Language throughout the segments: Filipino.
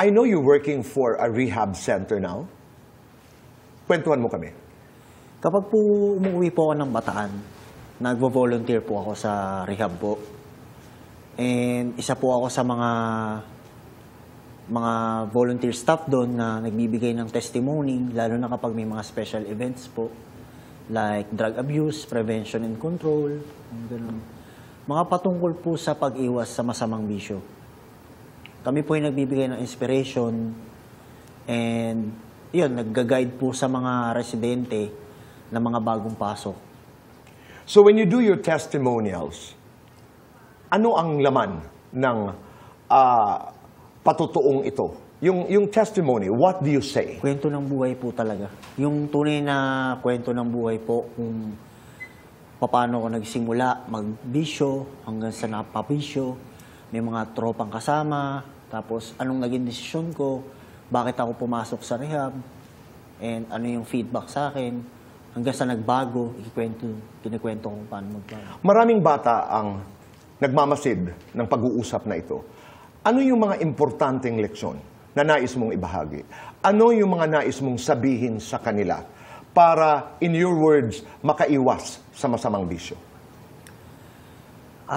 I know you're working for a rehab center now. Kwentuhan mo kami. Kapag po umuwi po ako ng Bataan, nagvo-volunteer po ako sa rehab po. And isa po ako sa mga volunteer staff doon na nagbibigay ng testimony, lalo na kapag may mga special events po, like drug abuse, prevention and control, ganun. Mga patungkol po sa pag-iwas sa masamang bisyo. Kami po yung nagbibigay ng inspiration and yun, nagga-guide po sa mga residente na mga bagong pasok. So when you do your testimonials, ano ang laman ng patutuong ito? Yung testimony, what do you say? Kwento ng buhay po talaga. Yung tunay na kwento ng buhay po, kung paano ako nagsimula magbisyo hanggang sa napabisyo, may mga tropang kasama, tapos anong naging desisyon ko, bakit ako pumasok sa rehab, and ano yung feedback sa akin, hanggang sa nagbago, kinikwento kung paano magbago. Maraming bata ang nagmamasid ng pag-uusap na ito. Ano yung mga importanteng leksyon na nais mong ibahagi? Ano yung mga nais mong sabihin sa kanila para, in your words, makaiwas sa masamang bisyo?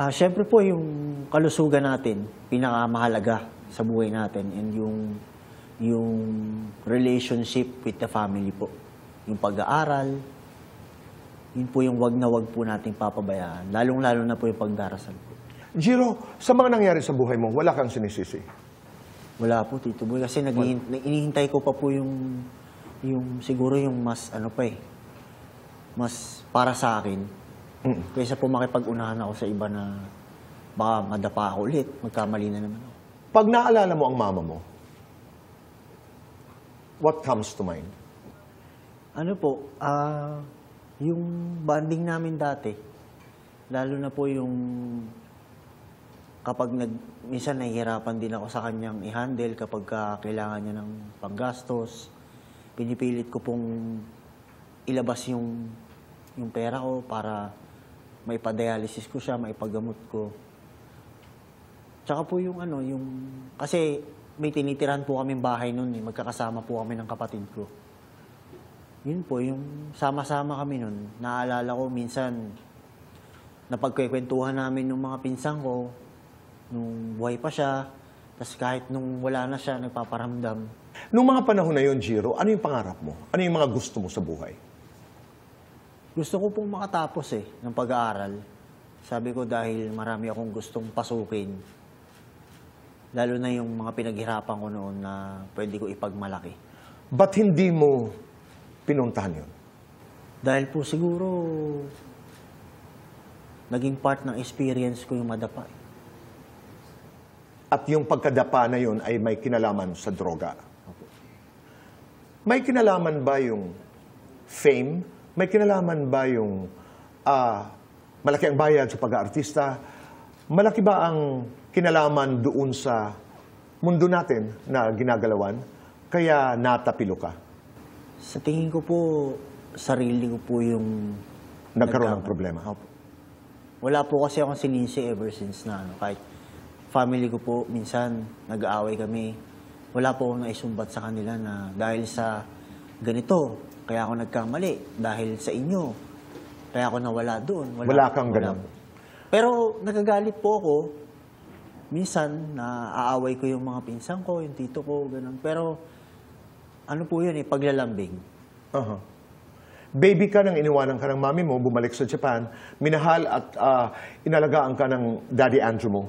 Siyempre po, yung kalusugan natin, pinakamahalaga sa buhay natin, and yung relationship with the family po. Yung pag-aaral, yun po yung wag na wag po nating papabayaan. Lalong-lalo na po yung pagdarasal po. Jiro, sa mga nangyari sa buhay mo, wala kang sinisisi? Wala po, Tito Boy. Kasi inihintay ko pa po yung siguro yung mas, mas para sa akin. Kaysa po makipag-unahan ako sa iba na baka madapa ako ulit, magkamali na naman ako. Pag naalala mo ang mama mo, what comes to mind? Ano po, yung bonding namin dati, lalo na po yung kapag minsan nahihirapan din ako sa kanyang i-handle kapag kailangan niya ng panggastos, pinipilit ko pong ilabas yung pera ko para maipadialysis ko siya, maipagamot ko. Tsaka po yung kasi may tinitirahan po kaming bahay noon, magkakasama po kami ng kapatid ko. Yun po, yung sama-sama kami noon. Naalala ko minsan, napagkikwentuhan namin ng mga pinsan ko, nung buhay pa siya, tapos kahit nung wala na siya, nagpaparamdam. Nung mga panahon na yun, Jiro, ano yung pangarap mo? Ano yung mga gusto mo sa buhay? Gusto ko pong makatapos ng pag-aaral. Sabi ko dahil marami akong gustong pasukin. Lalo na yung mga pinaghirapan ko noon na pwede ko ipagmalaki. Ba't hindi mo pinuntahan yun? Dahil po siguro naging part ng experience ko yung madapa. At yung pagkadapa na yun ay may kinalaman sa droga. May kinalaman ba yung fame? May kinalaman ba yung malaki ang bayad sa pag-aartista? Malaki ba ang kinalaman doon sa mundo natin na ginagalawan? Kaya natapilo ka? Sa tingin ko po, sarili ko po yung nagkaroon ng problema. Wala po kasi akong sinisi ever since na kahit family ko po, minsan nag-aaway kami. Wala po akong naisumbat sa kanila na dahil sa ganito, kaya ako nagkamali. Dahil sa inyo, kaya ako nawala doon. Wala kang ganun. Pero nagagalit po ako. Minsan, naaaway ko yung mga pinsan ko, yung tito ko, ganun. Pero ano po yun paglalambing. Baby ka nang iniwanan ka ng mami mo, bumalik sa Japan, minahal at inalagaan ka ng Daddy Andrew mo.